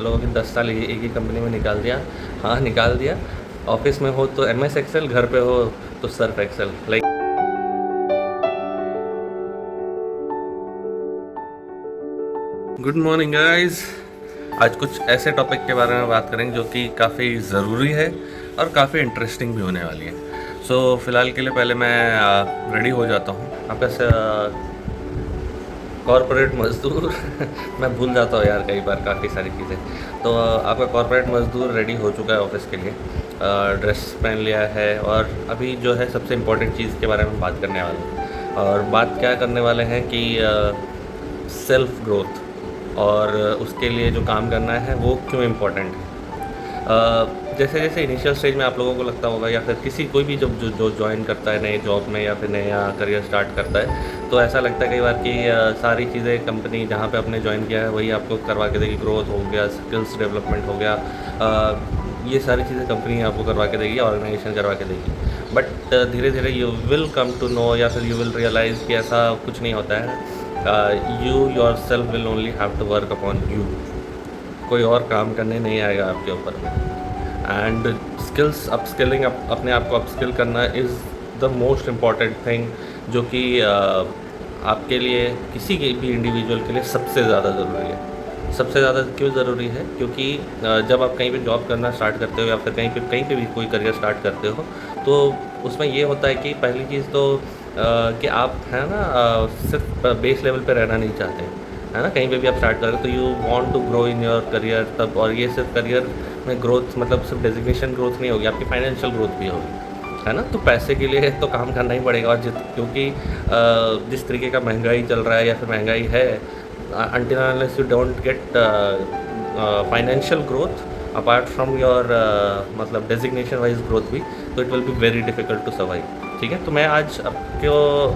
लोगों की 10 साल एक ही कंपनी में निकाल दिया। हाँ, निकाल दिया। ऑफिस में हो तो MS एक्सेल, घर पे हो तो surf excel. Like good morning guys. आज कुछ ऐसे टॉपिक के बारे में बात करेंगे जो कि काफ़ी ज़रूरी है और काफ़ी इंटरेस्टिंग भी होने वाली है। सो फ़िलहाल के लिए पहले मैं रेडी हो जाता हूँ। आपका कॉर्पोरेट मज़दूर मैं भूल जाता हूँ यार कई बार काफ़ी सारी चीज़ें। तो आपका कॉर्पोरेट मज़दूर रेडी हो चुका है ऑफिस के लिए, ड्रेस पहन लिया है और अभी जो है सबसे इम्पोर्टेंट चीज़ के बारे में बात करने वाले हैं। और बात क्या करने वाले हैं कि सेल्फ़ ग्रोथ और उसके लिए जो काम करना है वो क्यों इम्पोर्टेंट है। जैसे जैसे इनिशियल स्टेज में आप लोगों को लगता होगा या फिर किसी कोई भी जब जो ज्वाइन करता है नए जॉब में या फिर नया करियर स्टार्ट करता है तो ऐसा लगता है कई बार कि सारी चीज़ें कंपनी जहाँ पे आपने ज्वाइन किया है वही आपको करवा के देगी। ग्रोथ हो गया, स्किल्स डेवलपमेंट हो गया, ये सारी चीज़ें कंपनी आपको करवा के देगी, ऑर्गेनाइजेशन करवा के देगी। बट धीरे धीरे you will come to know या फिर यू विल रियलाइज़ कि ऐसा कुछ नहीं होता है। You yourself will only have to work upon you. कोई और काम करने नहीं आएगा आपके ऊपर में। एंड स्किल्स अपस्किलिंग, अपने आप को अपस्किल करना is the most important thing जो कि आपके लिए किसी के भी इंडिविजुअल के लिए सबसे ज़्यादा ज़रूरी है। सबसे ज़्यादा क्यों ज़रूरी है? क्योंकि जब आप कहीं पे जॉब करना स्टार्ट करते हो या फिर कहीं पे भी कोई करियर स्टार्ट करते हो तो उसमें ये होता है कि पहली चीज़ तो कि आप है ना सिर्फ बेस लेवल पे रहना नहीं चाहते, है ना। कहीं पे भी आप स्टार्ट करें तो you want to grow in your career तब। और ये सिर्फ करियर में ग्रोथ मतलब सिर्फ डेजिग्नेशन ग्रोथ नहीं होगी, आपकी फाइनेंशियल ग्रोथ भी होगी, है ना। तो पैसे के लिए तो काम करना ही पड़ेगा। और क्योंकि जिस तरीके का महंगाई चल रहा है या फिर महंगाई है, until and unless you don't get financial growth apart from your मतलब डेजिग्नेशन वाइज ग्रोथ भी, तो it will be very difficult to survive. ठीक है, तो मैं आज आपको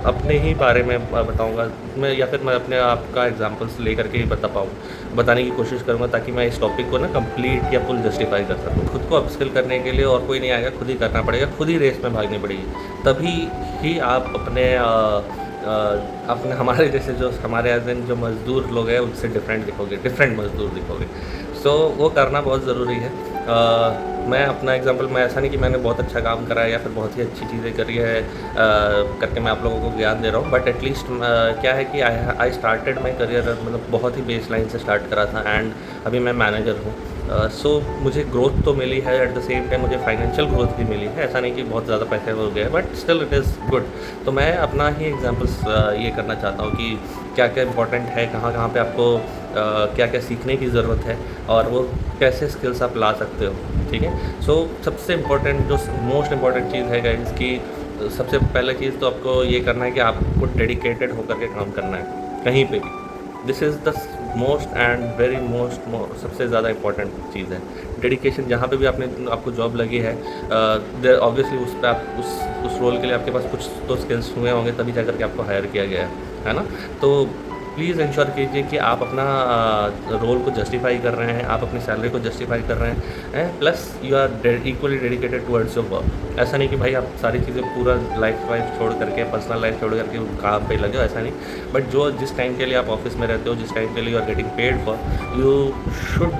अपने ही बारे में बताऊंगा मैं, या फिर मैं अपने आप का एग्जांपल्स लेकर के ही बताने की कोशिश करूंगा ताकि मैं इस टॉपिक को ना कंप्लीट या फुल जस्टिफाई कर सकूँ। खुद को अपस्किल करने के लिए और कोई नहीं आएगा, खुद ही करना पड़ेगा, खुद ही रेस में भागनी पड़ेगी। तभी ही आप अपने हमारे जैसे जो हमारे एज एन जो मज़दूर लोग हैं उनसे डिफरेंट मज़दूर दिखोगे। सो वो करना बहुत ज़रूरी है। मैं अपना एग्जांपल, मैं ऐसा नहीं कि मैंने बहुत अच्छा काम करा है या फिर बहुत ही अच्छी चीज़ें करी है करके मैं आप लोगों को ज्ञान दे रहा हूँ। बट एटलीस्ट क्या है कि आई स्टार्टेड माई करियर मतलब बहुत ही बेस लाइन से स्टार्ट करा था एंड अभी मैं मैनेजर हूँ। सो मुझे ग्रोथ तो मिली है, एट द सेम टाइम मुझे फाइनेंशियल ग्रोथ भी मिली है। ऐसा नहीं कि बहुत ज़्यादा पैसे हो गए, but still it is good. तो मैं अपना ही एग्जांपल्स ये करना चाहता हूँ कि क्या क्या इंपॉर्टेंट है, कहाँ कहाँ पे आपको क्या क्या सीखने की ज़रूरत है और वो कैसे स्किल्स आप ला सकते हो। ठीक है, सो सबसे इम्पोर्टेंट जो मोस्ट इम्पॉर्टेंट चीज़ है गाइस कि सबसे पहले चीज़ तो आपको ये करना है कि आपको डेडिकेटेड होकर के काम करना है कहीं पे भी। This is the most and very most सबसे ज़्यादा इंपॉर्टेंट चीज़ है डेडिकेशन। जहाँ पे भी आपको जॉब लगी है, ऑब्वियसली उस पर आप उस रोल के लिए आपके पास कुछ तो स्किल्स हुए होंगे तभी जाकर के आपको हायर किया गया है ना। तो प्लीज़ इंश्योर कीजिए कि आप अपना रोल को जस्टिफाई कर रहे हैं, आप अपनी सैलरी को जस्टिफाई कर रहे हैं, plus you are equally dedicated towards your work. ऐसा नहीं कि भाई आप सारी चीज़ें पूरा लाइफ छोड़ करके, पर्सनल लाइफ छोड़ करके काम पे लगे हो, ऐसा नहीं। बट जो जिस टाइम के लिए आप ऑफिस में रहते हो, जिस टाइम के लिए you are getting paid for, you should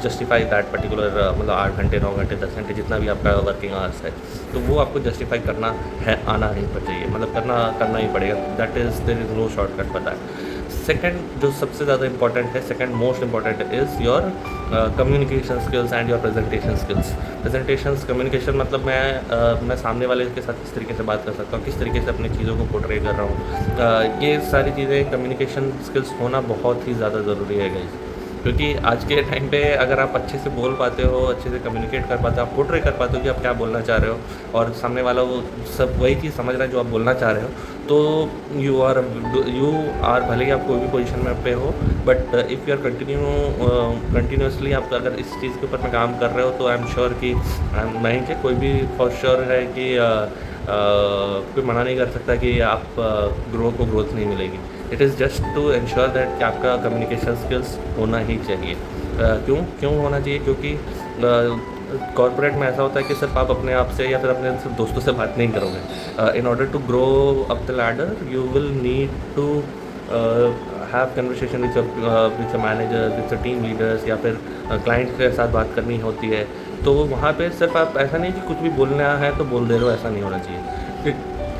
justify that particular मतलब 8 घंटे 9 घंटे 10 घंटे जितना भी आपका वर्किंग आवर्स है, तो वो आपको जस्टिफाई करना है, आना नहीं चाहिए, मतलब करना ही पड़ेगा। That is there is no shortcut for that. Second जो सबसे ज़्यादा इंपॉर्टेंट है, second most important is your communication skills and your presentation skills. Presentations communication मतलब मैं सामने वाले के साथ किस तरीके से बात कर सकता हूँ, किस तरीके से अपनी चीज़ों को पोर्ट्रे कर रहा हूँ, ये सारी चीज़ें कम्युनिकेशन स्किल्स होना बहुत ही ज़्यादा ज़रूरी है गाइस। क्योंकि आज के टाइम पे अगर आप अच्छे से बोल पाते हो, अच्छे से कम्युनिकेट कर पाते हो, आप पोर्ट्रे कर पाते हो कि आप क्या बोलना चाह रहे हो और सामने वाला वो सब वही चीज़ समझ रहा है जो आप बोलना चाह रहे हो, तो यू आर भले ही आप कोई भी पोजीशन में पे हो, but if you are continuously आप अगर इस चीज़ के ऊपर में काम कर रहे हो तो आई एम श्योर कि नहीं कि कोई भी फॉर श्योर है कि कोई मना नहीं कर सकता कि आप ग्रोथ नहीं मिलेगी। It is just to ensure that कि आपका कम्युनिकेशन स्किल्स होना ही चाहिए। क्यों होना चाहिए? क्योंकि कॉर्पोरेट में ऐसा होता है कि सिर्फ आप अपने आप से या फिर अपने सिर्फ दोस्तों से बात नहीं करोगे। In order to grow up the ladder you will need to have conversation with manager, with team leaders, या फिर क्लाइंट के साथ बात करनी होती है, तो वहाँ पे सिर्फ आप ऐसा नहीं कि कुछ भी बोलना है तो बोल दे रहे हो, ऐसा नहीं होना चाहिए।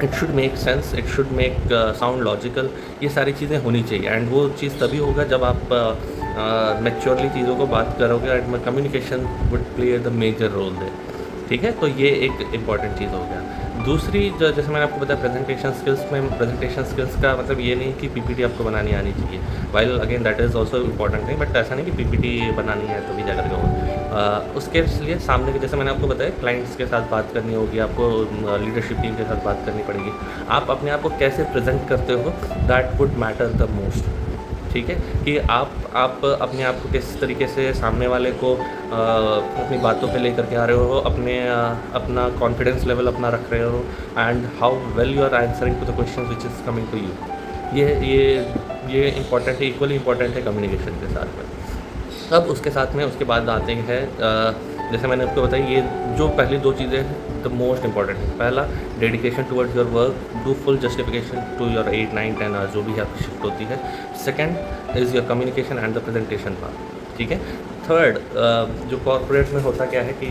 It should make sense, it should make sound logical, ये सारी चीज़ें होनी चाहिए। एंड वो चीज़ तभी होगा जब आप मैच्योरली चीज़ों को बात करोगे, and communication would play the major role दे। ठीक है, तो ये एक इम्पॉर्टेंट चीज़ हो गया। दूसरी जो, जैसे मैंने आपको बताया प्रेजेंटेशन स्किल्स में, प्रेजेंटेशन स्किल्स का मतलब ये नहीं कि पीपीटी आपको बनानी आनी चाहिए, while again that is also important नहीं, बट ऐसा नहीं कि पीपीटी बनानी है तो भी जाकर के हो। उसके लिए सामने के, जैसे मैंने आपको बताया, क्लाइंट्स के साथ बात करनी होगी, आपको लीडरशिप टीम के साथ बात करनी पड़ेगी। आप अपने आप को कैसे प्रेजेंट करते हो, that would matter the most. ठीक है, कि आप अपने आप को किस तरीके से सामने वाले को अपनी बातों पे लेकर के आ रहे हो, अपना कॉन्फिडेंस लेवल अपना रख रहे हो, and how well you are answering to the question which is coming to you. ये इम्पॉर्टेंट है, इक्वली इम्पॉर्टेंट है कम्युनिकेशन के साथ में। अब उसके साथ में उसके बाद आते हैं, जैसे मैंने आपको बताया, ये जो पहली दो चीज़ें हैं द मोस्ट इंपॉर्टेंट है। पहला, dedication towards your work, do full justification to your 8, 9, 10 hours जो भी आपकी शिफ्ट होती है। Second is your communication and the presentation part. ठीक है। थर्ड, जो कॉर्पोरेट में होता क्या है कि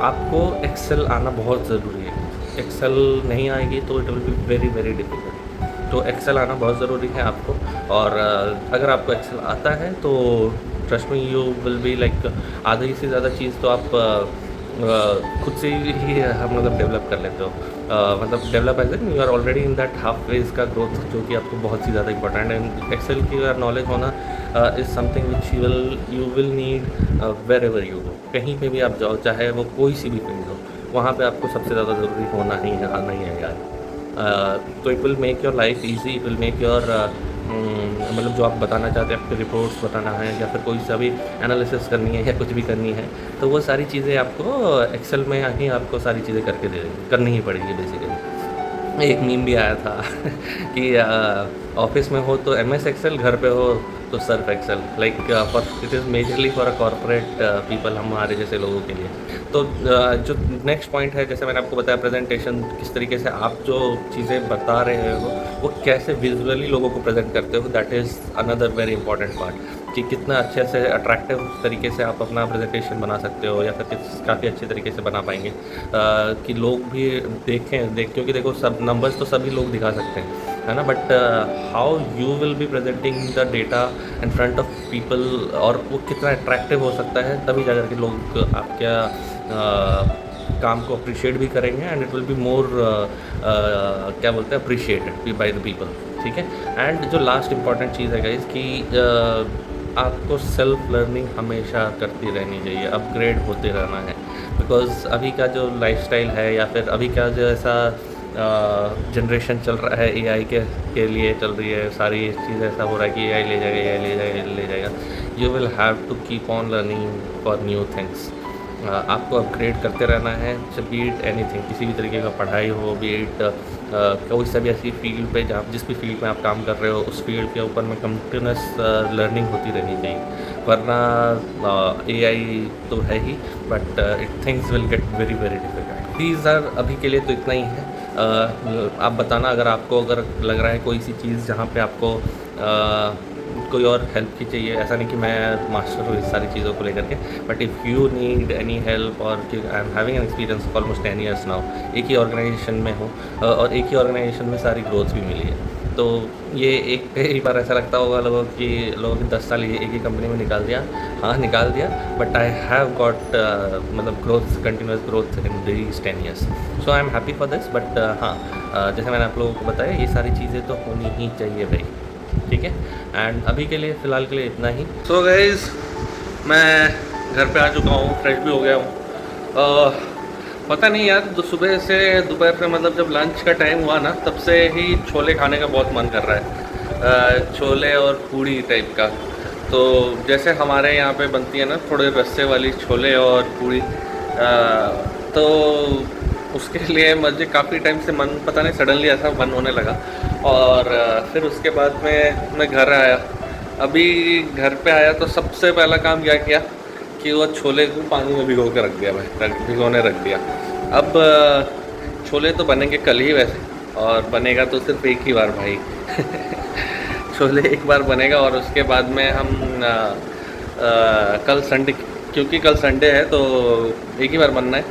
आपको एक्सेल आना बहुत ज़रूरी है। एक्सेल नहीं आएगी तो it will be very very difficult. तो एक्सेल आना बहुत ज़रूरी है आपको, और अगर आपको एक्सेल आता है तो trust me you will be like, आधी से ज़्यादा चीज़ तो आप खुद से ही हम मतलब डेवलप कर लेते हो। मतलब develop as an you are already in that half phase का ग्रोथ, जो कि आपको बहुत ही ज़्यादा इंपॉर्टेंट है। एक्सेल की नॉलेज होना is something which you will need wherever you go. कहीं पे भी आप जाओ, चाहे वो कोई सी भी फील्ड हो, वहाँ पे आपको सबसे ज़्यादा ज़रूरी होना ही है, आना ही है यार। तो it will make your life easy, it will make your मतलब जो आप बताना चाहते हैं, आपके रिपोर्ट्स बताना है या फिर कोई सा भी एनालिसिस करनी है या कुछ भी करनी है, तो वो सारी चीज़ें आपको एक्सेल में ही आपको सारी चीज़ें करनी ही पड़ेगी बेसिकली। एक मीम भी आया था कि ऑफिस में हो तो MS एक्सेल, घर पे हो तो surf excel, like for it is majorly for a corporate people, हमारे जैसे लोगों के लिए। तो जो नेक्स्ट पॉइंट है, जैसे मैंने आपको बताया प्रेजेंटेशन, किस तरीके से आप जो चीज़ें बता रहे हो वो कैसे विजुअली लोगों को प्रेजेंट करते हो, that is another very important part. कि कितना अच्छे से अट्रैक्टिव तरीके से आप अपना प्रेजेंटेशन बना सकते हो, या फिर काफ़ी अच्छे तरीके से बना पाएंगे कि लोग भी देखें, क्योंकि देखो सब नंबर्स तो सभी लोग दिखा सकते हैं, है ना, but how you will be presenting the data in front of people, और वो कितना अट्रैक्टिव हो सकता है, तभी जाकर के लोग आपका काम को अप्रिशिएट भी करेंगे, and it will be more क्या बोलते हैं, अप्रिशिएटेड बाय द पीपल। ठीक है। एंड जो लास्ट इम्पॉर्टेंट चीज़ है गाइस कि आपको सेल्फ लर्निंग हमेशा करती रहनी चाहिए, अपग्रेड होते रहना है, बिकॉज़ अभी का जो लाइफस्टाइल है, या फिर अभी का जो ऐसा जनरेशन चल रहा है, AI के लिए चल रही है सारी चीज़, ऐसा हो रहा है कि AI ले जाएगा, AI ले जाएगा, AI ले जाएगा। You will have to keep on learning for new things. आपको अपग्रेड करते रहना है, बी इट एनीथिंग, किसी भी तरीके का पढ़ाई हो, बी इट कोई सा भी ऐसी फील्ड पे जहाँ जिस भी फील्ड में आप काम कर रहे हो, उस फील्ड के ऊपर में कंटिन्यूस लर्निंग होती रहनी चाहिए, वरना AI तो है ही, but things will get very very difficult. These are अभी के लिए तो इतना ही है। आप बताना अगर लग रहा है कोई सी चीज़ जहाँ पे आपको कोई और हेल्प की चाहिए। ऐसा नहीं कि मैं मास्टर हूँ इस सारी चीज़ों को लेकर के, but if you need any help, और I am having an experience of almost 10 years now, एक ही ऑर्गेनाइजेशन में हूँ, और एक ही ऑर्गेनाइजेशन में सारी ग्रोथ भी मिली है। तो ये एक बार ऐसा लगता होगा लोगों की 10 साल एक ही कंपनी में निकाल दिया, हाँ निकाल दिया, बट आई हैव गॉट मतलब growth, continuous growth in these 10 years, so I am happy for this. But हाँ, जैसे मैंने आप लोगों को बताया, ये सारी चीज़ें तो होनी ही चाहिए भाई। ठीक है। एंड अभी के लिए फ़िलहाल के लिए इतना ही। सो गाइज़, मैं घर पे आ चुका हूँ, फ्रेश भी हो गया हूँ। पता नहीं यार, सुबह से दोपहर से, मतलब जब लंच का टाइम हुआ ना, तब से ही छोले खाने का बहुत मन कर रहा है, छोले और पूड़ी टाइप का। तो जैसे हमारे यहाँ पे बनती है ना थोड़े रस्से वाली छोले और पूड़ी, तो उसके लिए मुझे काफ़ी टाइम से मन, पता नहीं सडनली ऐसा मन होने लगा, और फिर उसके बाद में मैं घर आया। अभी घर पे आया तो सबसे पहला काम क्या किया कि वो छोले को पानी में भिगो के रख दिया भाई, भिगोने रख दिया। अब छोले तो बनेंगे कल ही वैसे, और बनेगा तो सिर्फ एक ही बार भाई। छोले एक बार बनेगा और उसके बाद में हम कल संडे, क्योंकि कल संडे है तो एक ही बार बनना है।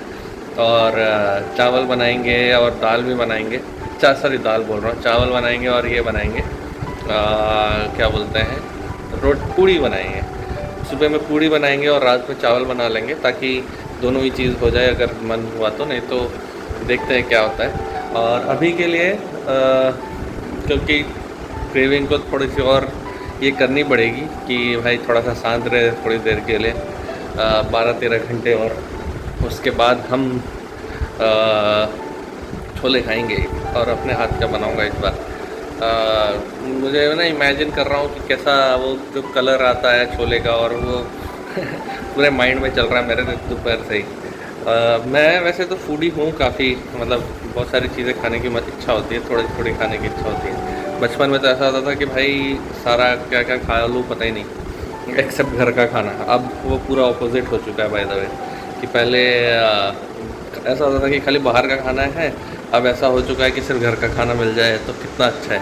और चावल बनाएंगे और दाल भी बनाएंगे। सॉरी दाल बोल रहा हूँ, चावल बनाएंगे और ये बनाएंगे क्या बोलते हैं, पूड़ी बनाएंगे। सुबह में पूड़ी बनाएंगे और रात में चावल बना लेंगे, ताकि दोनों ही चीज़ हो जाए अगर मन हुआ तो, नहीं तो देखते हैं क्या होता है। और अभी के लिए क्योंकि क्रेविंग को थोड़ी सी और ये करनी पड़ेगी कि भाई थोड़ा सा शांत रहे थोड़ी देर के लिए, 12-13 घंटे, और उसके बाद हम छोले खाएंगे और अपने हाथ का बनाऊंगा इस बार। मुझे ना इमेजिन कर रहा हूँ कि कैसा वो जो कलर आता है छोले का, और वो पूरे माइंड में चल रहा है मेरे दोपहर से ही। मैं वैसे तो फूडी हूँ काफ़ी, मतलब बहुत सारी चीज़ें खाने की मत इच्छा होती है, थोड़ी थोड़ी खाने की इच्छा होती है। बचपन में तो ऐसा होता था कि भाई सारा क्या क्या खा लूँ पता ही नहीं, एक्सेप्ट घर का खाना। अब वो पूरा ऑपोजिट हो चुका है बाय द वे, कि पहले ऐसा होता था कि खाली बाहर का खाना है, अब ऐसा हो चुका है कि सिर्फ घर का खाना मिल जाए तो कितना अच्छा है।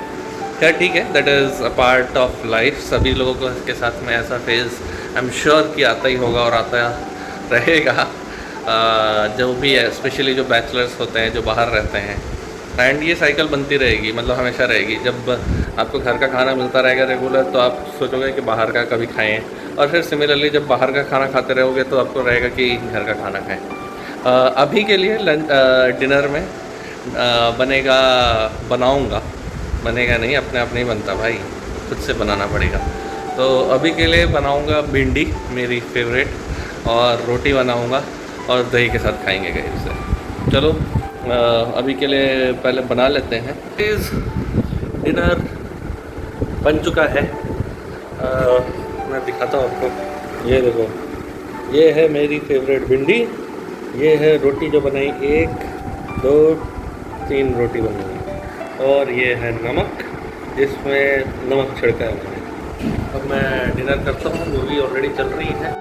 खैर ठीक है, that is a part of life. सभी लोगों को के साथ में ऐसा फेज़ आई एम श्योर कि आता ही होगा और आता रहेगा। जो भी है, स्पेशली जो बैचलर्स होते हैं जो बाहर रहते हैं, एंड ये साइकिल बनती रहेगी, मतलब हमेशा रहेगी। जब आपको घर का खाना मिलता रहेगा रेगुलर तो आप सोचोगे कि बाहर का कभी खाएं, और फिर सिमिलरली जब बाहर का खाना खाते रहोगे तो आपको रहेगा कि घर का खाना खाएं। अभी के लिए डिनर में बनाऊंगा, बनेगा नहीं, अपने आप नहीं बनता भाई, खुद से बनाना पड़ेगा। तो अभी के लिए बनाऊंगा भिंडी, मेरी फेवरेट, और रोटी बनाऊंगा और दही के साथ खाएंगे कहीं से। चलो अभी के लिए पहले बना लेते हैं। प्लीज़ डिनर बन चुका है, मैं दिखाता हूँ आपको। ये देखो, ये है मेरी फेवरेट भिंडी, ये है रोटी जो बनाई, 1 2 3 रोटी बनी, और ये है नमक, इसमें नमक छिड़का है मैंने। अब मैं डिनर करता हूँ, मूवी ऑलरेडी चल रही है।